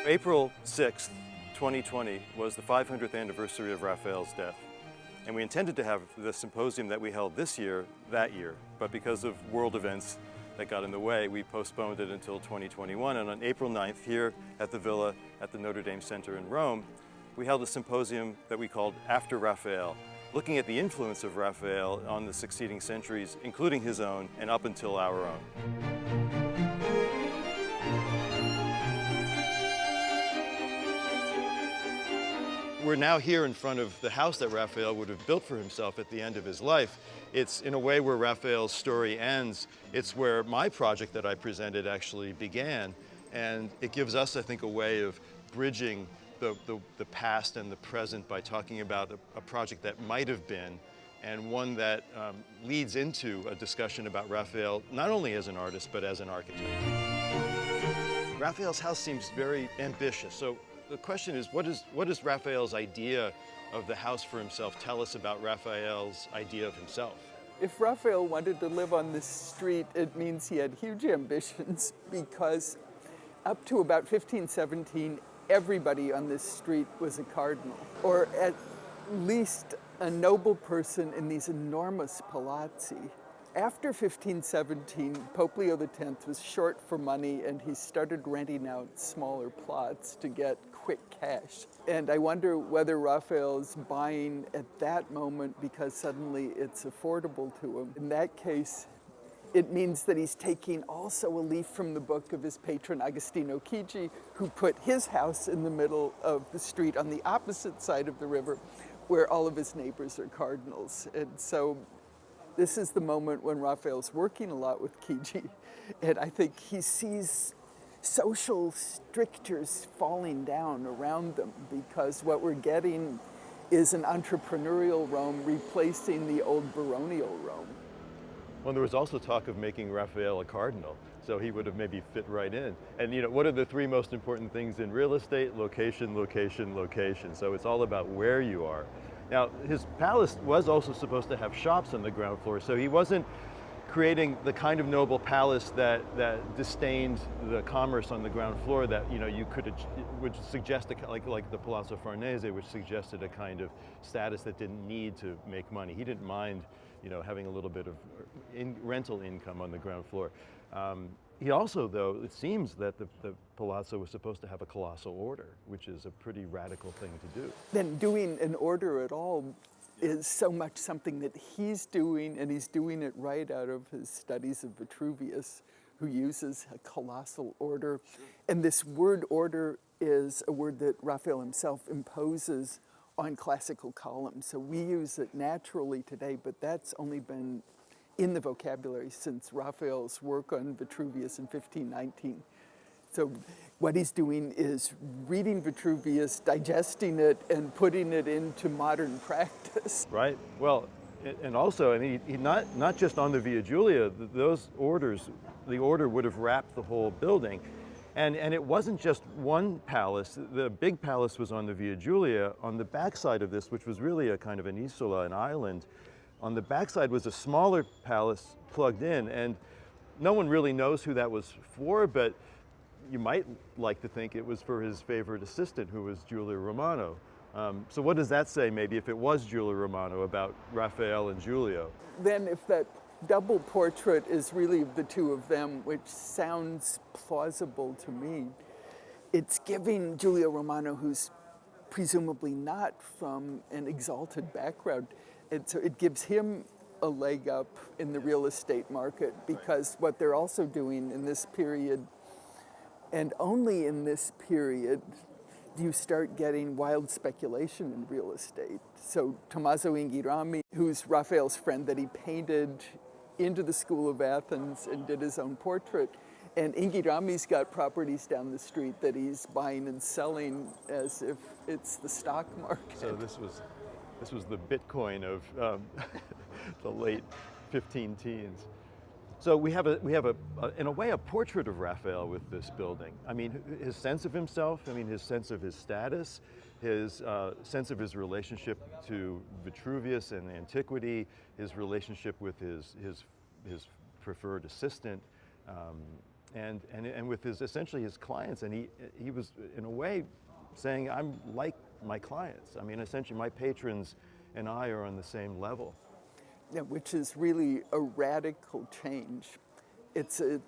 April 6th, 2020 was the 500th anniversary of Raphael's death. And we intended to have the symposium that we held this year, that year. But because of world events that got in the way, we postponed it until 2021. And on April 9th, here at the Villa at the Notre Dame Center in Rome, we held a symposium that we called After Raphael, looking at the influence of Raphael on the succeeding centuries, including his own and up until our own. We're now here in front of the house that Raphael would have built for himself at the end of his life. It's in a way where Raphael's story ends. It's where my project that I presented actually began. And it gives us, I think, a way of bridging the past and the present by talking about a project that might have been, and one that leads into a discussion about Raphael, not only as an artist, but as an architect. Raphael's house seems very ambitious. So the question is, what does Raphael's idea of the house for himself tell us about Raphael's idea of himself? If Raphael wanted to live on this street, it means he had huge ambitions, because up to about 1517, everybody on this street was a cardinal, or at least a noble person in these enormous palazzi. After 1517, Pope Leo X was short for money, and he started renting out smaller plots to get quick cash. And I wonder whether Raphael's buying at that moment because suddenly it's affordable to him. In that case, it means that he's taking also a leaf from the book of his patron Agostino Chigi, who put his house in the middle of the street on the opposite side of the river, where all of his neighbors are cardinals. And so this is the moment when Raphael's working a lot with Chigi, and I think he sees social strictures falling down around them, because what we're getting is an entrepreneurial Rome replacing the old baronial Rome. Well, there was also talk of making Raphael a cardinal, so he would have maybe fit right in. And you know, what are the three most important things in real estate? Location, location, location. So it's all about where you are. Now, his palace was also supposed to have shops on the ground floor, so he wasn't creating the kind of noble palace that disdained the commerce on the ground floor that, you know, would suggest like the Palazzo Farnese, which suggested a kind of status that didn't need to make money. He didn't mind, you know, having a little bit of rental income on the ground floor. He also, though, it seems that the Palazzo was supposed to have a colossal order, which is a pretty radical thing to do. Then doing an order at all is so much something that he's doing, and he's doing it right out of his studies of Vitruvius, who uses a colossal order. And this word order is a word that Raphael himself imposes on classical columns. So we use it naturally today, but that's only been in the vocabulary since Raphael's work on Vitruvius in 1519. So what he's doing is reading Vitruvius, digesting it, and putting it into modern practice. Right. Well, and also, and he not just on the Via Giulia, those orders, the order would have wrapped the whole building. And it wasn't just one palace. The big palace was on the Via Giulia. On the backside of this, which was really a kind of an isola, an island, on the backside was a smaller palace plugged in, and no one really knows who that was for, but you might like to think it was for his favorite assistant, who was Giulio Romano. So what does that say, maybe, if it was Giulio Romano, about Raphael and Giulio? Then if that double portrait is really the two of them, which sounds plausible to me, it's giving Giulio Romano, who's presumably not from an exalted background, and so it gives him a leg up in the real estate market, because what they're also doing in this period, and only in this period, do you start getting wild speculation in real estate. So Tommaso Inghirami, who's Raphael's friend that he painted into the School of Athens and did his own portrait, and Inghirami's got properties down the street that he's buying and selling as if it's the stock market. So this was the Bitcoin of the late 15 teens. So we have in a way a portrait of Raphael with this building. I mean, his sense of himself, I mean, his sense of his status, his sense of his relationship to Vitruvius and antiquity, his relationship with his preferred assistant, and with essentially his clients, and he was in a way saying, I'm like my clients. I mean, essentially my patrons and I are on the same level. Yeah, which is really a radical change. It's a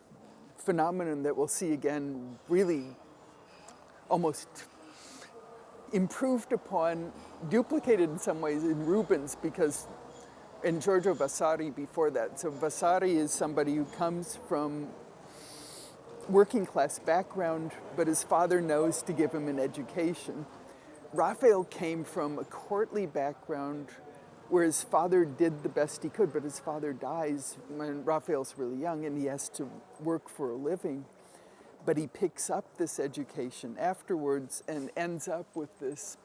phenomenon that we'll see again, really almost improved upon, duplicated in some ways in Rubens, because in Giorgio Vasari before that. So Vasari is somebody who comes from working class background, but his father knows to give him an education. Raphael came from a courtly background where his father did the best he could, but his father dies when Raphael's really young and he has to work for a living. But he picks up this education afterwards and ends up with this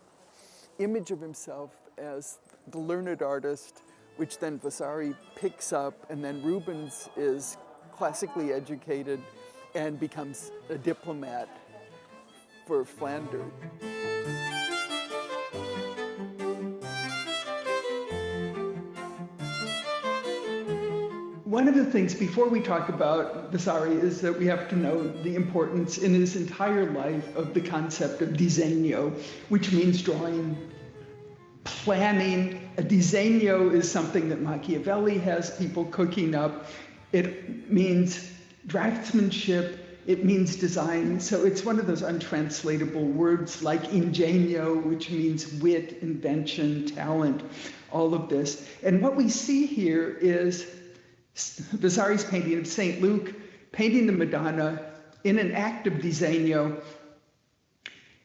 image of himself as the learned artist, which then Vasari picks up, and then Rubens is classically educated and becomes a diplomat for Flanders. One of the things before we talk about Vasari is that we have to know the importance in his entire life of the concept of disegno, which means drawing, planning. A disegno is something that Machiavelli has people cooking up. It means draftsmanship, it means design. So it's one of those untranslatable words like ingenio, which means wit, invention, talent, all of this. And what we see here is Vasari's painting of St. Luke, painting the Madonna in an act of disegno.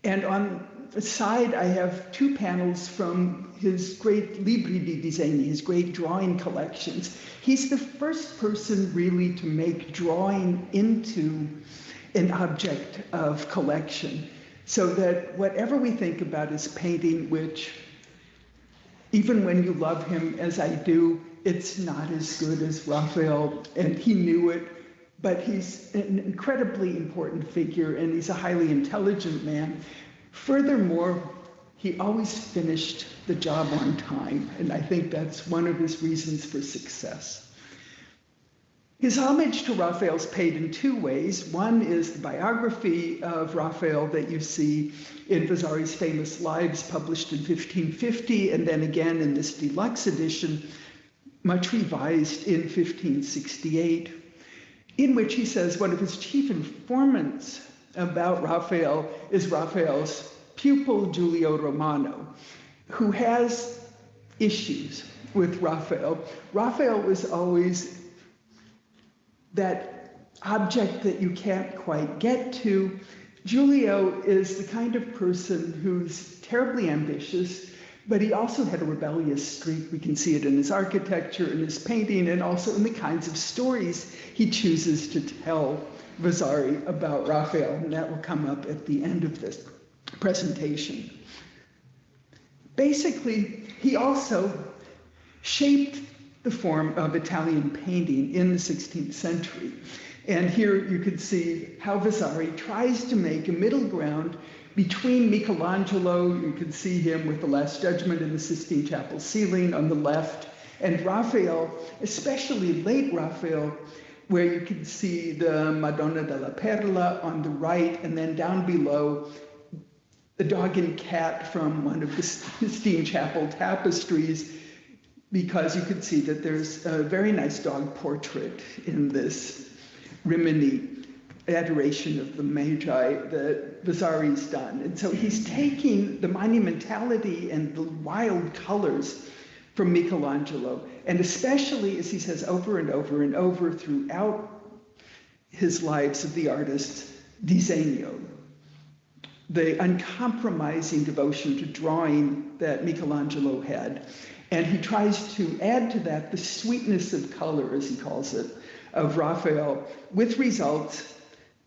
And on the side, I have two panels from his great Libri di Disegni, his great drawing collections. He's the first person really to make drawing into an object of collection, so that whatever we think about his painting, which even when you love him as I do, it's not as good as Raphael, and he knew it, but he's an incredibly important figure, and he's a highly intelligent man. Furthermore, he always finished the job on time, and I think that's one of his reasons for success. His homage to Raphael is paid in two ways. One is the biography of Raphael that you see in Vasari's famous Lives, published in 1550, and then again in this deluxe edition, much revised in 1568, in which he says one of his chief informants about Raphael is Raphael's pupil, Giulio Romano, who has issues with Raphael. Raphael was always that object that you can't quite get to. Giulio is the kind of person who's terribly ambitious, but he also had a rebellious streak. We can see it in his architecture, in his painting, and also in the kinds of stories he chooses to tell Vasari about Raphael, and that will come up at the end of this presentation. Basically, he also shaped the form of Italian painting in the 16th century. And here you can see how Vasari tries to make a middle ground between Michelangelo, you can see him with the Last Judgment in the Sistine Chapel ceiling on the left, and Raphael, especially late Raphael, where you can see the Madonna della Perla on the right, and then down below, the dog and cat from one of the Sistine Chapel tapestries, because you can see that there's a very nice dog portrait in this Rimini adoration of the Magi that Vasari's done. And so he's taking the monumentality and the wild colors from Michelangelo, and especially, as he says over and over and over throughout his lives of the artists, disegno, the uncompromising devotion to drawing that Michelangelo had. And he tries to add to that the sweetness of color, as he calls it, of Raphael, with results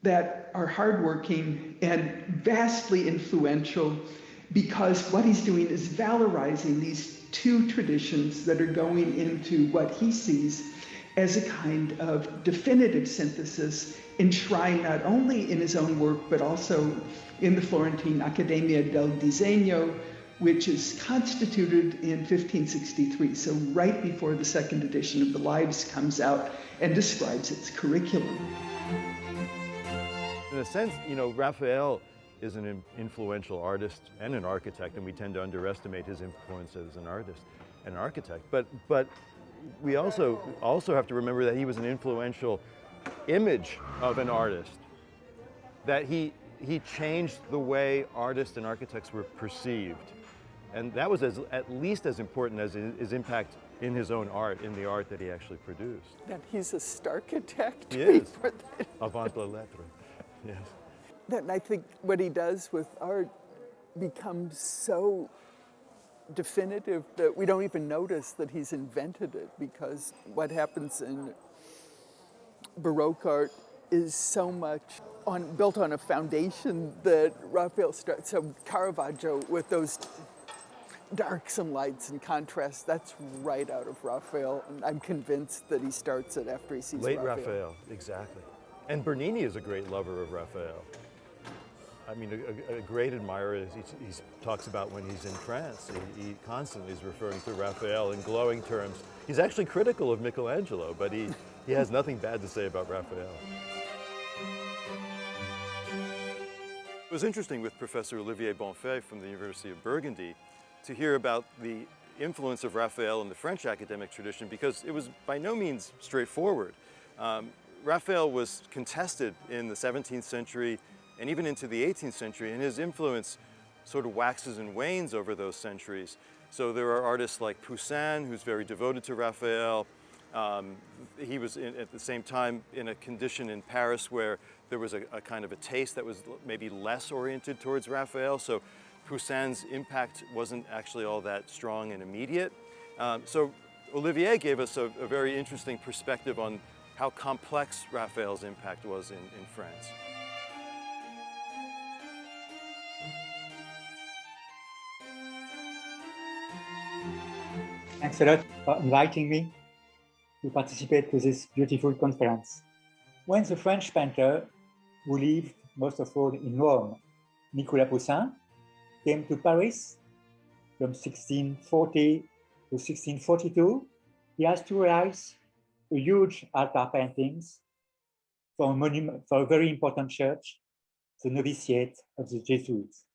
that are hardworking and vastly influential, because what he's doing is valorizing these two traditions that are going into what he sees as a kind of definitive synthesis enshrined not only in his own work, but also in the Florentine Accademia del Disegno, which is constituted in 1563, so right before the second edition of the Lives comes out, and describes its curriculum. In a sense, you know, Raphael is an influential artist and an architect, and we tend to underestimate his influence as an artist and an architect. But we also have to remember that he was an influential image of an artist, that he changed the way artists and architects were perceived. And that was at least as important as his impact in his own art, in the art that he actually produced. That he's a starchitect. He is. Avant la lettre, yes. And I think what he does with art becomes so definitive that we don't even notice that he's invented it, because what happens in Baroque art is so much built on a foundation that Raphael starts. So Caravaggio with those darks and lights and contrasts, that's right out of Raphael. And I'm convinced that he starts it after he sees Late Raphael. Raphael, exactly. And Bernini is a great lover of Raphael. I mean, a great admirer. He talks about when he's in France. He constantly is referring to Raphael in glowing terms. He's actually critical of Michelangelo, but he has nothing bad to say about Raphael. It was interesting with Professor Olivier Bonfay from the University of Burgundy to hear about the influence of Raphael in the French academic tradition, because it was by no means straightforward. Raphael was contested in the 17th century and even into the 18th century, and his influence sort of waxes and wanes over those centuries. So there are artists like Poussin, who's very devoted to Raphael. He was at the same time in a condition in Paris where there was a kind of a taste that was maybe less oriented towards Raphael. So Poussin's impact wasn't actually all that strong and immediate. So Olivier gave us a very interesting perspective on how complex Raphael's impact was in France. Thanks a lot for inviting me to participate to this beautiful conference. When the French painter, who lived most of all in Rome, Nicolas Poussin, came to Paris from 1640 to 1642, he has to realize a huge altar paintings for a very important church, the novitiate of the Jesuits.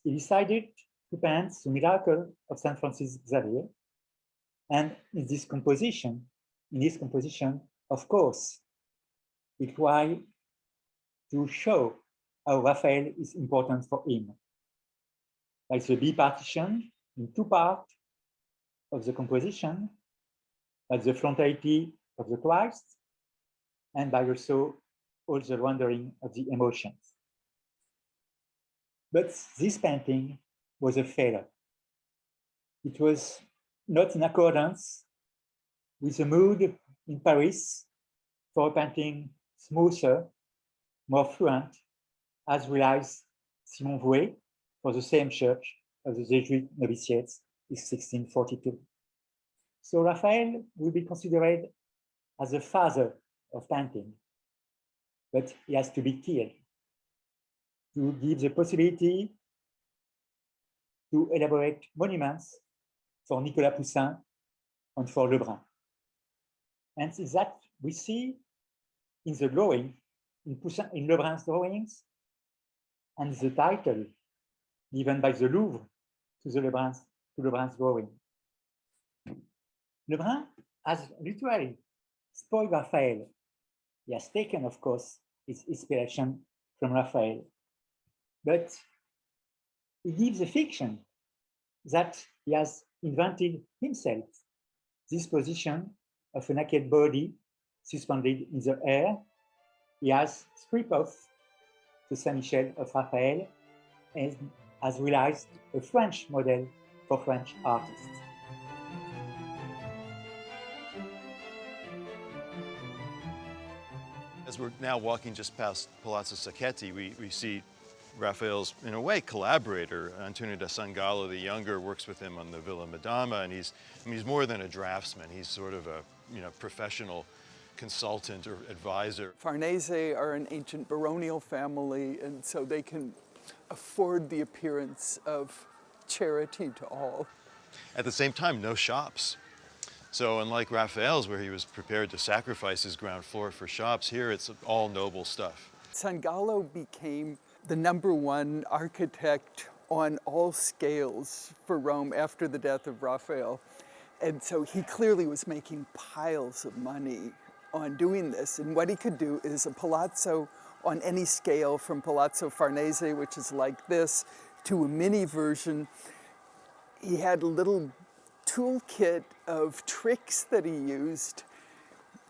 He decided to paint the miracle of Saint Francis Xavier, and in his composition, of course, he tried to show how Raphael is important for him. Like the bipartition in two parts of the composition, like the frontality of the Christ, and by also all the rendering of the emotions. But this painting was a failure. It was not in accordance with the mood in Paris for a painting smoother, more fluent, as realized Simon Vouet for the same church of the Jesuit novitiates in 1642. So Raphael will be considered as the father of painting, but he has to be killed to give the possibility to elaborate monuments for Nicolas Poussin and for Lebrun. And that we see in the drawing, in Lebrun's drawings, and the title given by the Louvre to Lebrun's drawing. Lebrun has literally spoiled Raphael. He has taken, of course, his inspiration from Raphael, but he gives a fiction that he has invented himself, this position of a naked body suspended in the air. He has stripped off the Saint Michel of Raphael and has realized a French model for French artists. As we're now walking just past Palazzo Sacchetti, we see Raphael's, in a way, collaborator. Antonio da San Gallo, the younger, works with him on the Villa Madama, and he's more than a draftsman. He's sort of a professional consultant or advisor. Farnese are an ancient baronial family, and so they can afford the appearance of charity to all. At the same time, no shops. So unlike Raphael's, where he was prepared to sacrifice his ground floor for shops, here it's all noble stuff. San Gallo became the #1 architect on all scales for Rome after the death of Raphael. And so he clearly was making piles of money on doing this. And what he could do is a palazzo on any scale, from Palazzo Farnese, which is like this, to a mini version. He had a little toolkit of tricks that he used,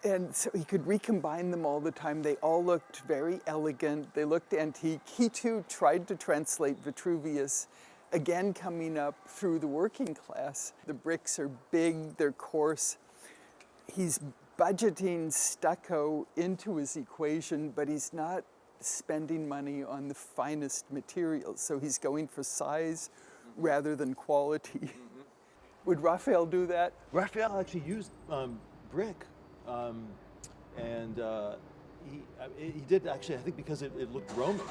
and so he could recombine them all the time. They all looked very elegant, they looked antique. He too tried to translate Vitruvius, again coming up through the working class. The bricks are big, they're coarse. He's budgeting stucco into his equation, but he's not spending money on the finest materials. So he's going for size rather than quality. Would Raphael do that? Raphael actually used brick, and he did actually, I think, because it looked Roman.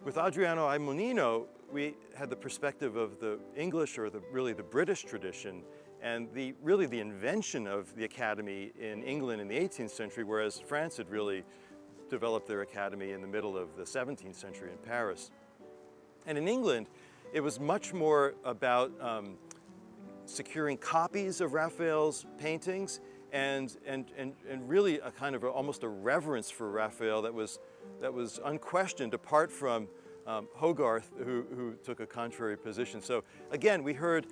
With Adriano Aimonino, we had the perspective of the English, or really the British tradition, and really the invention of the academy in England in the 18th century, whereas France had really developed their academy in the middle of the 17th century in Paris. And in England, it was much more about securing copies of Raphael's paintings and really a kind of almost a reverence for Raphael that was unquestioned, apart from Hogarth, who took a contrary position. So again, we heard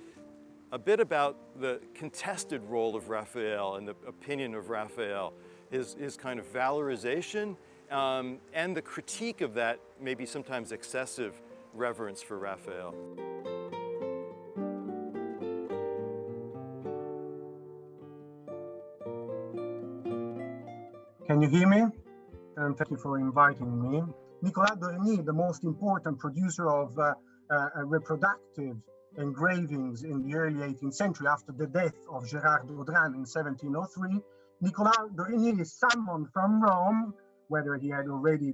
a bit about the contested role of Raphael and the opinion of Raphael, his kind of valorization, and the critique of that maybe sometimes excessive reverence for Raphael. Can you hear me? And thank you for inviting me. Nicolas Poussin, the most important producer of reproductive engravings in the early 18th century after the death of Gérard d'Audran in 1703, Nicolas Poussin is summoned from Rome, whether he had already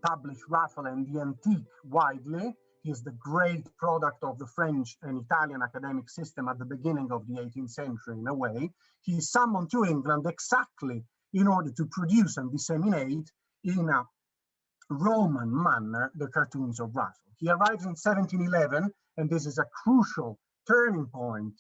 published Raphael and the Antique widely. He is the great product of the French and Italian academic system at the beginning of the 18th century, in a way. He is summoned to England exactly in order to produce and disseminate in a Roman manner the cartoons of Raphael. He arrives in 1711, and this is a crucial turning point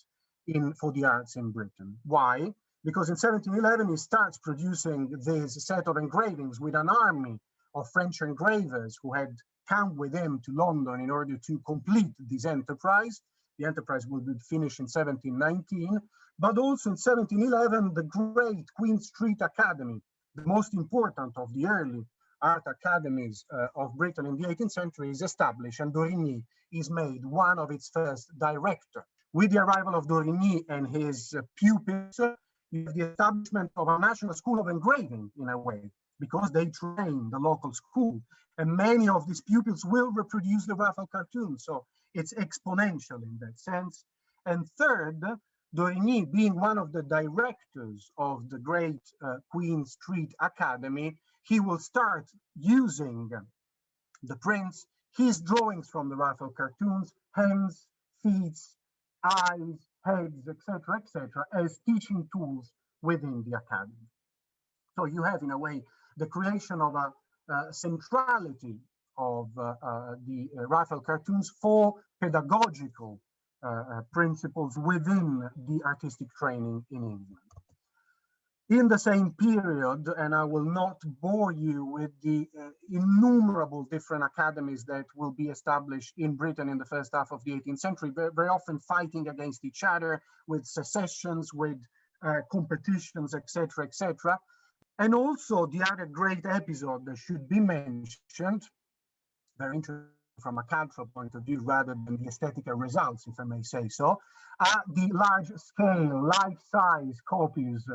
for the arts in Britain. Why? Because in 1711 he starts producing this set of engravings with an army of French engravers who had come with him to London in order to complete this enterprise. The enterprise will be finished in 1719, but also in 1711, the great Queen Street Academy, the most important of the early art academies of Britain in the 18th century, is established, and Dorigny is made one of its first directors. With the arrival of Dorigny and his pupils, you have the establishment of a national school of engraving, in a way, because they train the local school, and many of these pupils will reproduce the Raphael cartoons. So it's exponential in that sense. And third, Dorigny, being one of the directors of the great Queen Street Academy, he will start using the prints, his drawings from the Raphael cartoons, hands, feet, eyes, heads, etc., as teaching tools within the academy. So you have, in a way, the creation of a centrality of the Raphael cartoons for pedagogical principles within the artistic training in England. In the same period, and I will not bore you with the innumerable different academies that will be established in Britain in the first half of the 18th century, very often fighting against each other, with secessions, with competitions, etc. And also the other great episode that should be mentioned, very interesting from a cultural point of view rather than the aesthetical results, if I may say so, are the large-scale, life-size copies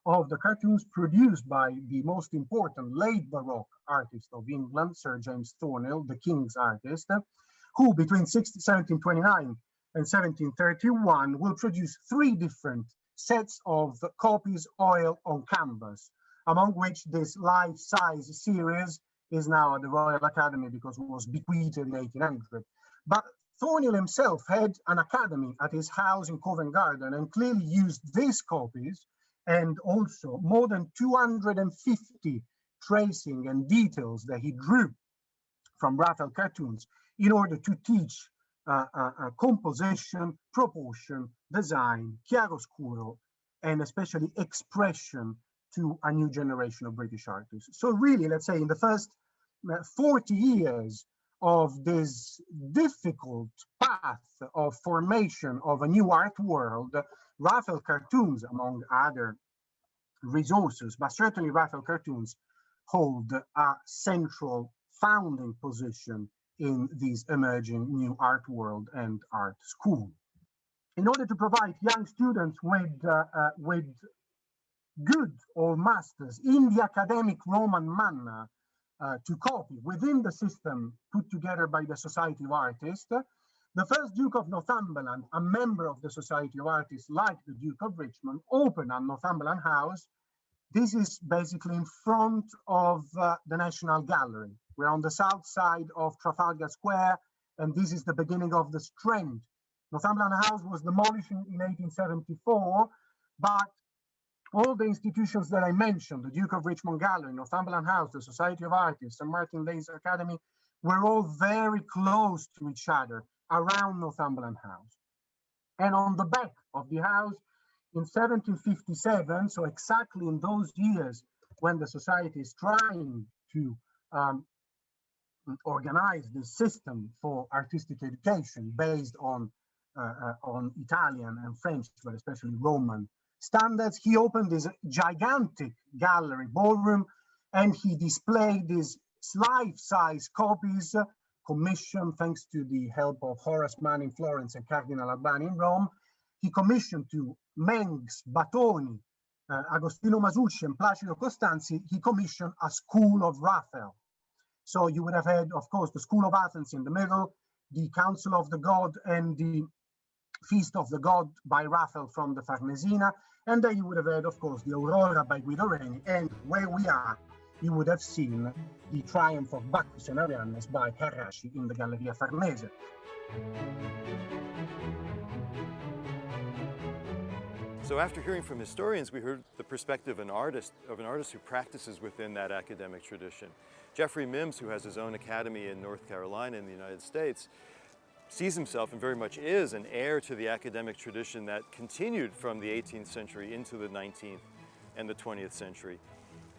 of the cartoons produced by the most important late Baroque artist of England, Sir James Thornhill, the King's artist, who between 1729 and 1731 will produce 3 different sets of copies oil on canvas. among which this life-size series is now at the Royal Academy because it was bequeathed in 1800. But Thornhill himself had an academy at his house in Covent Garden and clearly used these copies and also more than 250 tracing and details that he drew from Raphael cartoons in order to teach composition, proportion, design, chiaroscuro, and especially expression to a new generation of British artists. So really, let's say in the first 40 years of this difficult path of formation of a new art world, Raphael cartoons, among other resources, but certainly Raphael cartoons, hold a central founding position in this emerging new art world and art school. In order to provide young students with good old masters in the academic Roman manner to copy within the system put together by the Society of Artists, the first Duke of Northumberland, a member of the Society of Artists like the Duke of Richmond, opened a Northumberland House. This is basically in front of the National Gallery. We're on the south side of Trafalgar Square, and this is the beginning of the Strand. Northumberland House was demolished in 1874, but all the institutions that I mentioned, the Duke of Richmond Gallery, Northumberland House, the Society of Artists, and Martin Lay's Academy, were all very close to each other around Northumberland House. And on the back of the house, in 1757, so exactly in those years when the society is trying to organize the system for artistic education based on Italian and French, but especially Roman standards, he opened this gigantic gallery ballroom and he displayed these life-size copies commissioned thanks to the help of Horace Mann in Florence and Cardinal Albani in Rome. He commissioned to Mengs, Batoni, Agostino Masucci, and Placido Costanzi, he commissioned a school of Raphael. So you would have had, of course, the School of Athens in the middle, the Council of the God, and the Feast of the God by Raphael from the Farnesina. And then you would have had, of course, the Aurora by Guido Reni. And where we are, you would have seen the Triumph of Bacchus and Ariadnes by Carracci in the Galleria Farnese. So after hearing from historians, we heard the perspective of an artist who practices within that academic tradition. Jeffrey Mims, who has his own academy in North Carolina in the United States, sees himself and very much is an heir to the academic tradition that continued from the 18th century into the 19th and the 20th century.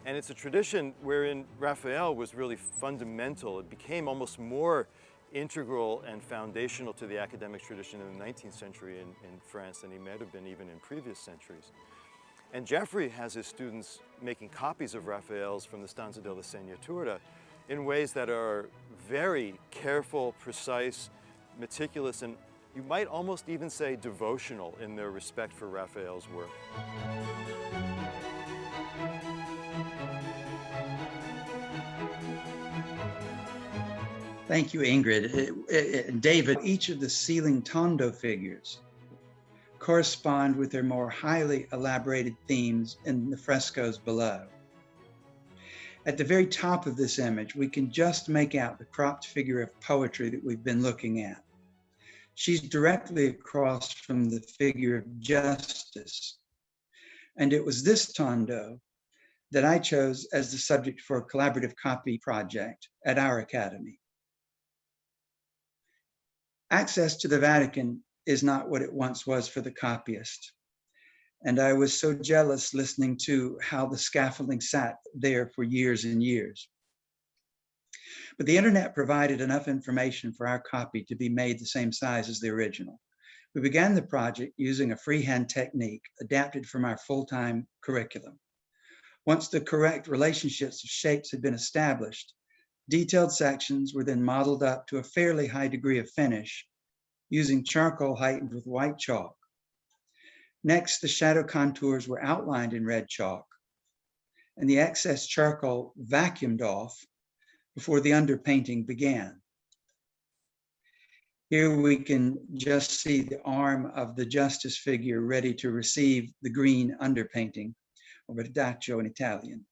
And it's a tradition wherein Raphael was really fundamental. It became almost more integral and foundational to the academic tradition in the 19th century in France than he might have been even in previous centuries. And Jeffrey has his students making copies of Raphael's from the Stanza della Segnatura in ways that are very careful, precise, meticulous, and you might almost even say devotional in their respect for Raphael's work. Thank you, Ingrid. David, each of the ceiling tondo figures correspond with their more highly elaborated themes in the frescoes below. At the very top of this image, we can just make out the cropped figure of poetry that we've been looking at. She's directly across from the figure of justice. And it was this tondo that I chose as the subject for a collaborative copy project at our academy. Access to the Vatican is not what it once was for the copyist. And I was so jealous listening to how the scaffolding sat there for years and years. But the internet provided enough information for our copy to be made the same size as the original. We began the project using a freehand technique adapted from our full-time curriculum. Once the correct relationships of shapes had been established, detailed sections were then modeled up to a fairly high degree of finish using charcoal heightened with white chalk. Next, the shadow contours were outlined in red chalk and the excess charcoal vacuumed off before the underpainting began. Here we can just see the arm of the justice figure ready to receive the green underpainting, or verdaccio in Italian.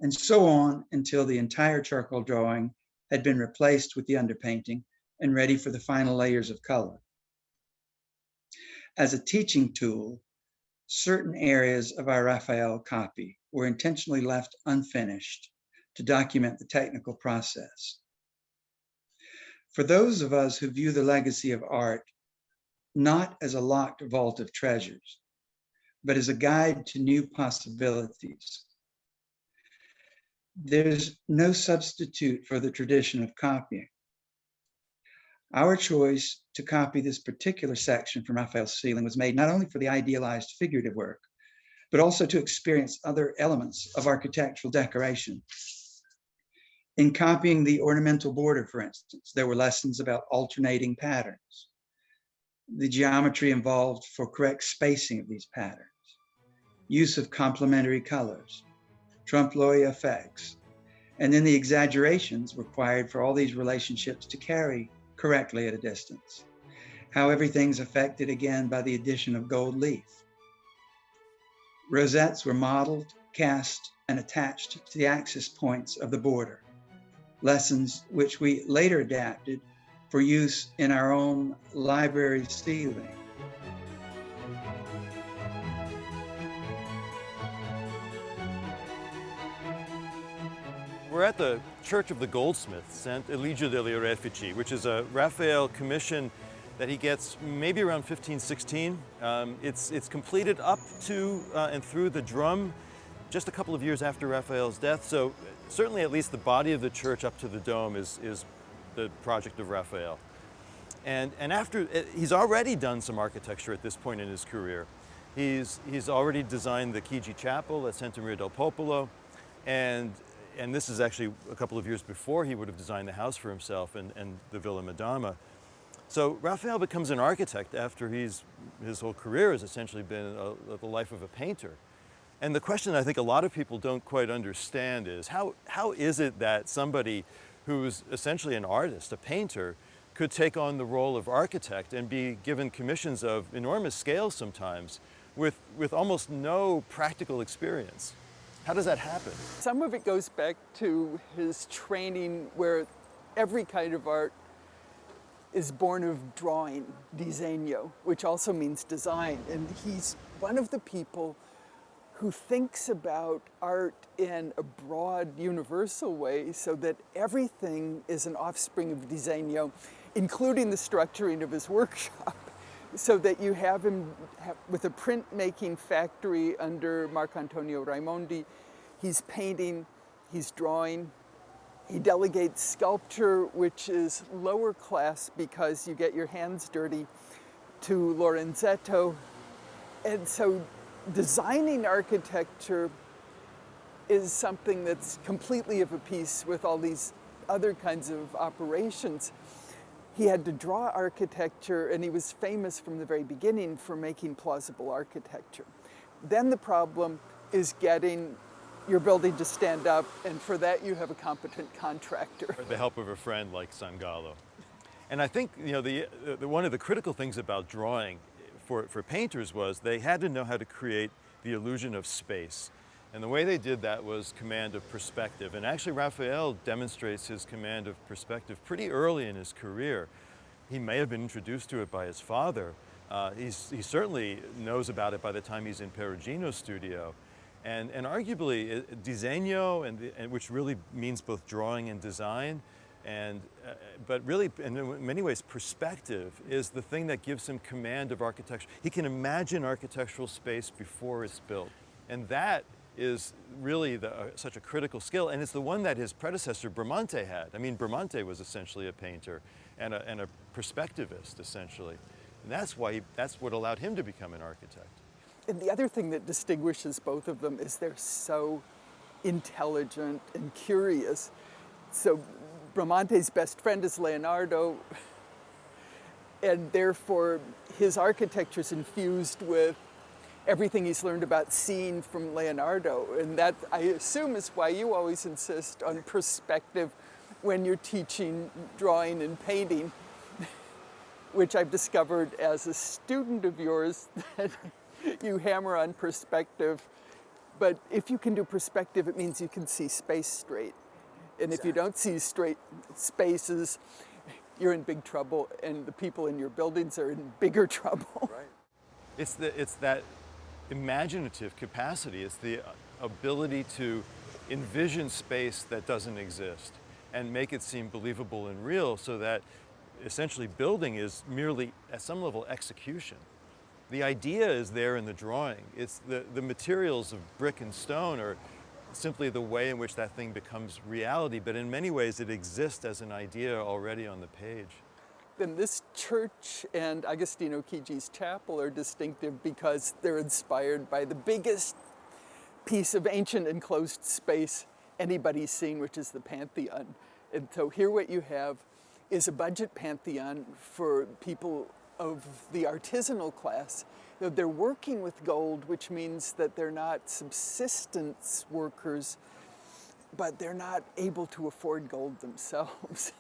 and so on until the entire charcoal drawing had been replaced with the underpainting and ready for the final layers of color. As a teaching tool, certain areas of our Raphael copy were intentionally left unfinished to document the technical process. For those of us who view the legacy of art not as a locked vault of treasures, but as a guide to new possibilities, there's no substitute for the tradition of copying. Our choice to copy this particular section from Raphael's ceiling was made not only for the idealized figurative work, but also to experience other elements of architectural decoration. In copying the ornamental border, for instance, there were lessons about alternating patterns, the geometry involved for correct spacing of these patterns, use of complementary colors, trompe-l'oeil effects, and then the exaggerations required for all these relationships to carry correctly at a distance. How everything's affected again by the addition of gold leaf. Rosettes were modeled, cast, and attached to the axis points of the border. Lessons which we later adapted for use in our own library ceiling. We're at the Church of the Goldsmiths, Sant Eligio degli Orefici, which is a Raphael commission that he gets maybe around 1516. It's completed up to and through the drum just a couple of years after Raphael's death, so certainly at least the body of the church up to the dome is the project of Raphael. And after, he's already done some architecture at this point in his career. He's already designed the Chigi Chapel at Santa Maria del Popolo, and this is actually a couple of years before he would have designed the house for himself and the Villa Madama. So Raphael becomes an architect after his whole career has essentially been the life of a painter. And the question I think a lot of people don't quite understand is how is it that somebody who's essentially an artist, a painter, could take on the role of architect and be given commissions of enormous scale sometimes with almost no practical experience? How does that happen? Some of it goes back to his training where every kind of art is born of drawing, Desegno, which also means design. And he's one of the people who thinks about art in a broad, universal way so that everything is an offspring of Desegno, including the structuring of his workshop, so that you have him with a printmaking factory under Marcantonio Raimondi. He's painting, he's drawing. He delegates sculpture, which is lower class because you get your hands dirty, to Lorenzetto. And so designing architecture is something that's completely of a piece with all these other kinds of operations. He had to draw architecture, and he was famous from the very beginning for making plausible architecture. Then the problem is getting your building to stand up, and for that you have a competent contractor. Or the help of a friend like San Gallo. And I think one of the critical things about drawing for painters was they had to know how to create the illusion of space. And the way they did that was command of perspective. And actually Raphael demonstrates his command of perspective pretty early in his career. He may have been introduced to it by his father. He certainly knows about it by the time he's in Perugino's studio. And arguably, Desegno, which really means both drawing and design, but really, in many ways, perspective is the thing that gives him command of architecture. He can imagine architectural space before it's built. And that is really such a critical skill, and it's the one that his predecessor, Bramante, had. I mean, Bramante was essentially a painter and a perspectivist, essentially. And that's what allowed him to become an architect. And the other thing that distinguishes both of them is they're so intelligent and curious. So Bramante's best friend is Leonardo, and therefore his architecture is infused with everything he's learned about seeing from Leonardo. And that, I assume, is why you always insist on perspective when you're teaching drawing and painting, which I've discovered as a student of yours that you hammer on perspective But if you can do perspective, it means you can see space straight. And if you don't see straight spaces, you're in big trouble, and the people in your buildings are in bigger trouble. Right. It's that imaginative capacity. It's the ability to envision space that doesn't exist and make it seem believable and real, so that essentially building is merely, at some level, execution. The idea is there in the drawing. It's the materials of brick and stone are simply the way in which that thing becomes reality, but in many ways it exists as an idea already on the page. Then this church and Agostino Chigi's chapel are distinctive because they're inspired by the biggest piece of ancient enclosed space anybody's seen, which is the Pantheon. And so here what you have is a budget Pantheon for people of the artisanal class. You know, they're working with gold, which means that they're not subsistence workers, but they're not able to afford gold themselves.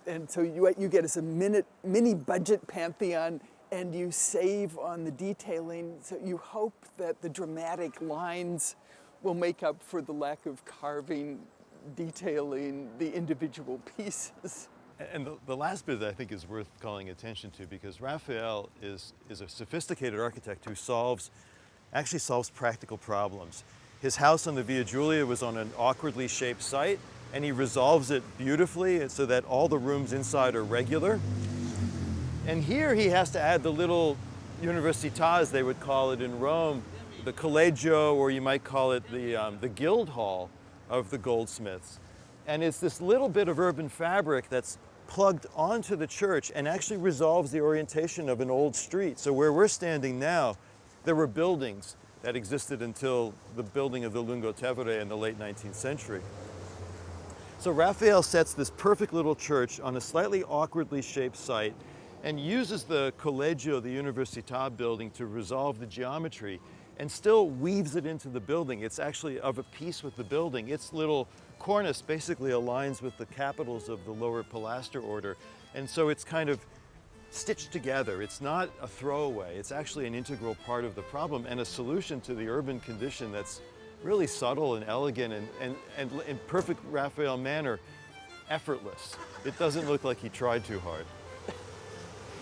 And so what you get is a mini budget Pantheon, and you save on the detailing. So you hope that the dramatic lines will make up for the lack of carving, detailing the individual pieces. And the last bit that I think is worth calling attention to, because Raphael is a sophisticated architect who actually solves practical problems. His house on the Via Giulia was on an awkwardly shaped site, and he resolves it beautifully so that all the rooms inside are regular. And here he has to add the little università, as they would call it in Rome, the collegio, or you might call it the guild hall of the goldsmiths. And it's this little bit of urban fabric that's plugged onto the church and actually resolves the orientation of an old street. So where we're standing now, there were buildings that existed until the building of the Lungotevere in the late 19th century. So Raphael sets this perfect little church on a slightly awkwardly shaped site and uses the collegio, the università building, to resolve the geometry and still weaves it into the building. It's actually of a piece with the building. Its little cornice basically aligns with the capitals of the lower pilaster order. And so it's kind of stitched together. It's not a throwaway. It's actually an integral part of the problem and a solution to the urban condition that's really subtle and elegant and in perfect Raphael manner, effortless. It doesn't look like he tried too hard.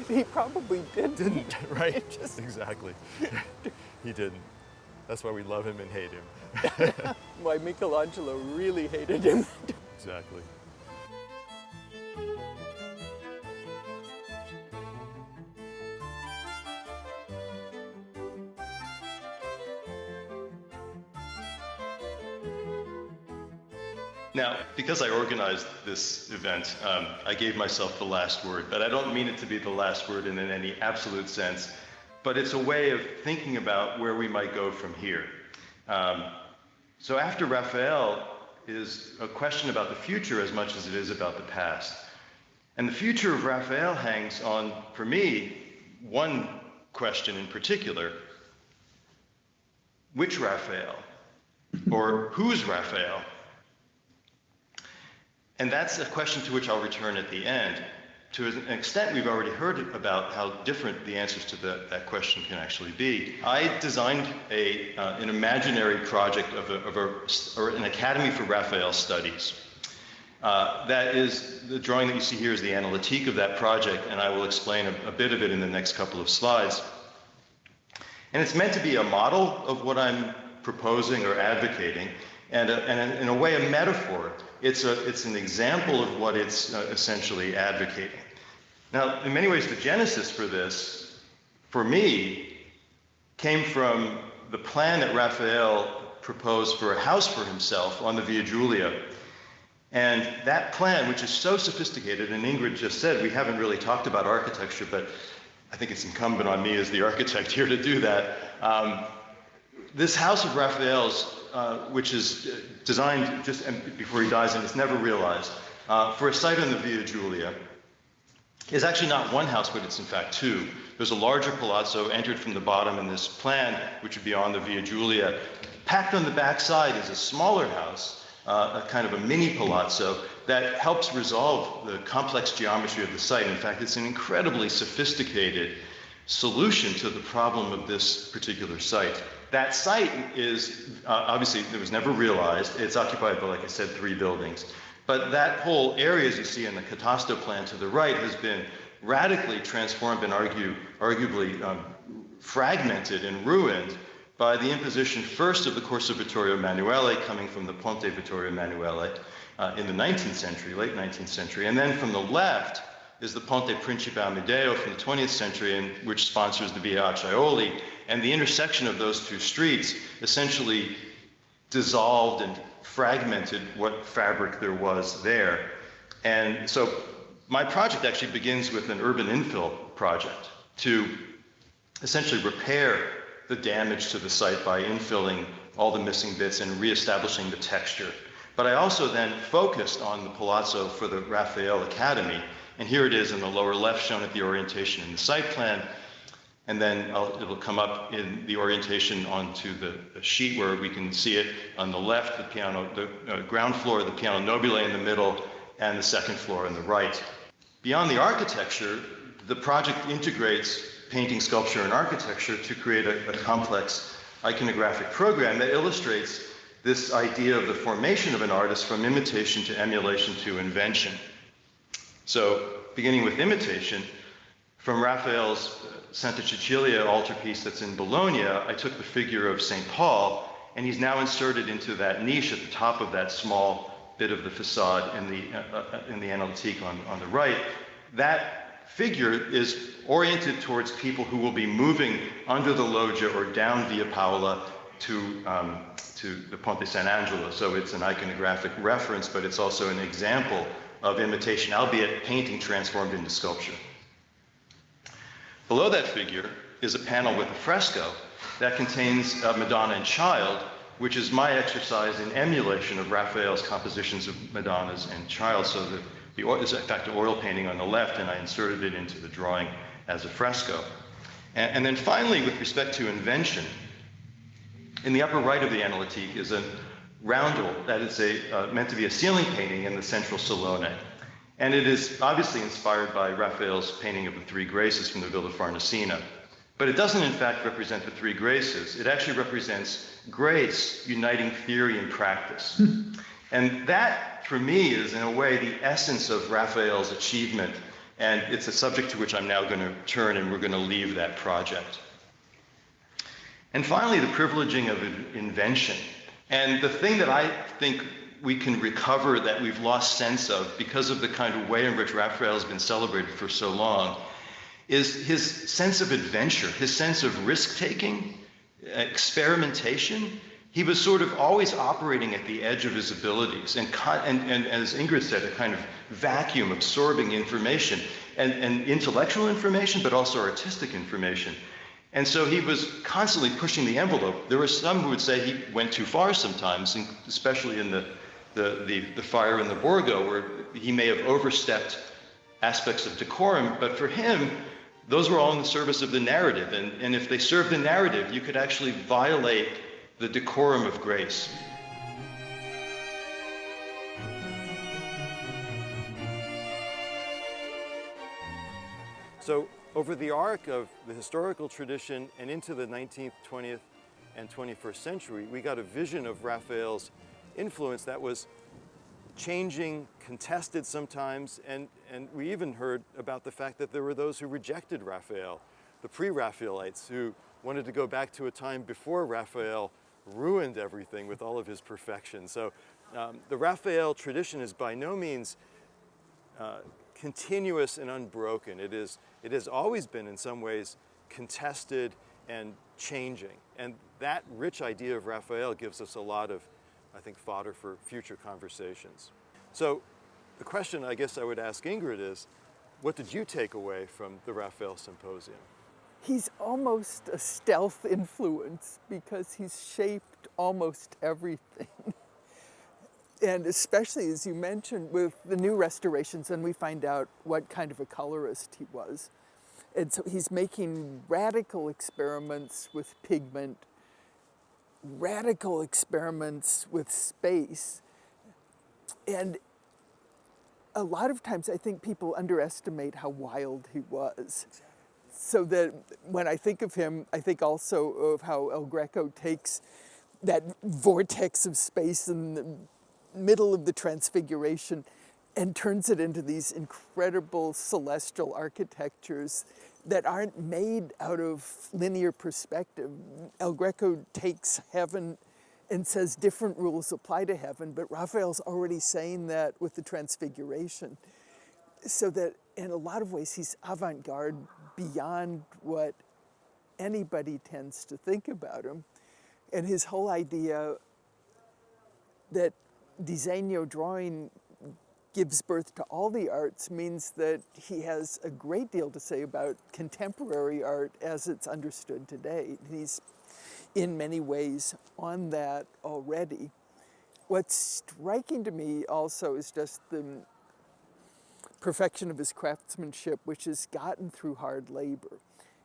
He probably Didn't, right? Exactly. He didn't. That's why we love him and hate him. Why Michelangelo really hated him. Exactly. Now, because I organized this event, I gave myself the last word, but I don't mean it to be the last word in any absolute sense, but it's a way of thinking about where we might go from here. So after Raphael is a question about the future as much as it is about the past. And the future of Raphael hangs on, for me, one question in particular: which Raphael? Or whose Raphael? And that's a question to which I'll return at the end. To an extent, we've already heard about how different the answers to that question can actually be. I designed an imaginary project or an Academy for Raphael Studies. That is, the drawing that you see here is the analytique of that project, and I will explain a bit of it in the next couple of slides. And it's meant to be a model of what I'm proposing or advocating, and in a way a metaphor. It's an example of what it's essentially advocating. Now, in many ways, the genesis for this, for me, came from the plan that Raphael proposed for a house for himself on the Via Giulia. And that plan, which is so sophisticated, and Ingrid just said we haven't really talked about architecture, but I think it's incumbent on me as the architect here to do that. This house of Raphael's, which is designed just before he dies, and it's never realized, for a site on the Via Giulia, is actually not one house, but it's in fact two. There's a larger palazzo entered from the bottom in this plan, which would be on the Via Giulia. Packed on the back side is a smaller house, a kind of a mini palazzo that helps resolve the complex geometry of the site. In fact, it's an incredibly sophisticated solution to the problem of this particular site. That site is, obviously, it was never realized. It's occupied by, like I said, 3 buildings. But that whole area, as you see in the Catasto plan to the right, has been radically transformed and arguably fragmented and ruined by the imposition first of the Corso Vittorio Emanuele, coming from the Ponte Vittorio Emanuele in the 19th century, late 19th century. And then from the left is the Ponte Principe Amedeo from the 20th century, which sponsors the Via Acciaioli. And the intersection of those 2 streets essentially dissolved and fragmented what fabric there was there. And so my project actually begins with an urban infill project to essentially repair the damage to the site by infilling all the missing bits and reestablishing the texture. But I also then focused on the palazzo for the Raphael Academy, and here it is in the lower left, shown at the orientation in the site plan, and then it'll come up in the orientation onto the sheet where we can see it on the left, the piano, the ground floor, the piano nobile in the middle, and the second floor on the right. Beyond the architecture, the project integrates painting, sculpture, and architecture to create a complex iconographic program that illustrates this idea of the formation of an artist from imitation to emulation to invention. So, beginning with imitation, from Raphael's Santa Cecilia altarpiece that's in Bologna, I took the figure of St. Paul, and he's now inserted into that niche at the top of that small bit of the facade in the Analytique on the right. That figure is oriented towards people who will be moving under the loggia or down Via Paola to the Ponte San Angelo. So it's an iconographic reference, but it's also an example of imitation, albeit painting transformed into sculpture. Below that figure is a panel with a fresco that contains Madonna and Child, which is my exercise in emulation of Raphael's compositions of Madonnas and Child. So there's in fact an oil painting on the left, and I inserted it into the drawing as a fresco. And then finally, with respect to invention, in the upper right of the Analytique is a roundel that is meant to be a ceiling painting in the central Salone. And it is obviously inspired by Raphael's painting of the 3 Graces from the Villa Farnesina. But it doesn't in fact represent the 3 Graces. It actually represents grace uniting theory and practice. And that, for me, is in a way the essence of Raphael's achievement. And it's a subject to which I'm now going to turn, and we're going to leave that project. And finally, the privileging of invention. And the thing that I think we can recover that we've lost sense of because of the kind of way in which Raphael has been celebrated for so long is his sense of adventure, his sense of risk-taking, experimentation. He was sort of always operating at the edge of his abilities and as Ingrid said, a kind of vacuum absorbing information and intellectual information, but also artistic information. And so he was constantly pushing the envelope. There were some who would say he went too far sometimes, especially in the fire in the Borgo, where he may have overstepped aspects of decorum, but for him, those were all in the service of the narrative. And if they served the narrative, you could actually violate the decorum of grace. So over the arc of the historical tradition and into the 19th, 20th, and 21st century, we got a vision of Raphael's influence that was changing, contested sometimes, and we even heard about the fact that there were those who rejected Raphael, the pre-Raphaelites, who wanted to go back to a time before Raphael ruined everything with all of his perfection. So the Raphael tradition is by no means continuous and unbroken. It has always been in some ways contested and changing. And that rich idea of Raphael gives us a lot of, I think, fodder for future conversations. So the question I guess I would ask Ingrid is, what did you take away from the Raphael Symposium? He's almost a stealth influence because he's shaped almost everything. And especially, as you mentioned, with the new restorations, and we find out what kind of a colorist he was. And so he's making radical experiments with pigment, radical experiments with space. And a lot of times I think people underestimate how wild he was. So that when I think of him, I think also of how El Greco takes that vortex of space in the middle of the Transfiguration and turns it into these incredible celestial architectures that aren't made out of linear perspective. El Greco takes heaven and says different rules apply to heaven, but Raphael's already saying that with the Transfiguration. So that in a lot of ways he's avant-garde beyond what anybody tends to think about him. And his whole idea that Desegno drawing gives birth to all the arts means that he has a great deal to say about contemporary art as it's understood today. He's in many ways on that already. What's striking to me also is just the perfection of his craftsmanship, which is gotten through hard labor.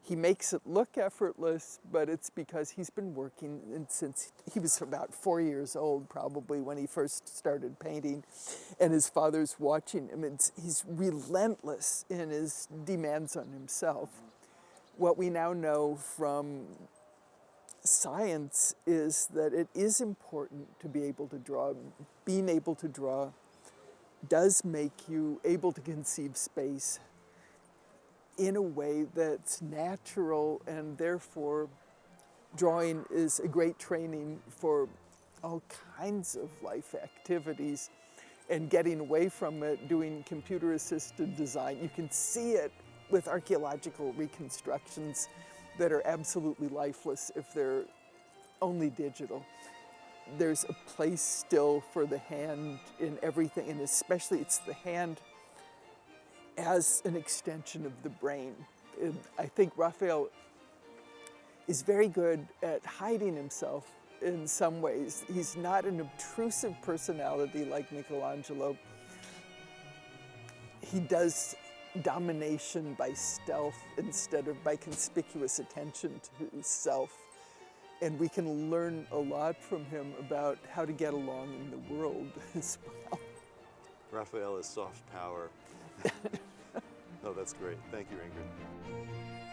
He makes it look effortless, but it's because he's been working since he was about 4 years old, probably, when he first started painting, and his father's watching him. He's relentless in his demands on himself. What we now know from science is that it is important to be able to draw. Being able to draw does make you able to conceive space in a way that's natural, and therefore drawing is a great training for all kinds of life activities, and getting away from it, doing computer-assisted design. You can see it with archaeological reconstructions that are absolutely lifeless if they're only digital. There's a place still for the hand in everything, and especially it's the hand as an extension of the brain. And I think Raphael is very good at hiding himself in some ways. He's not an obtrusive personality like Michelangelo. He does domination by stealth instead of by conspicuous attention to self. And we can learn a lot from him about how to get along in the world as well. Raphael is soft power. Oh, that's great. Thank you, Ingrid.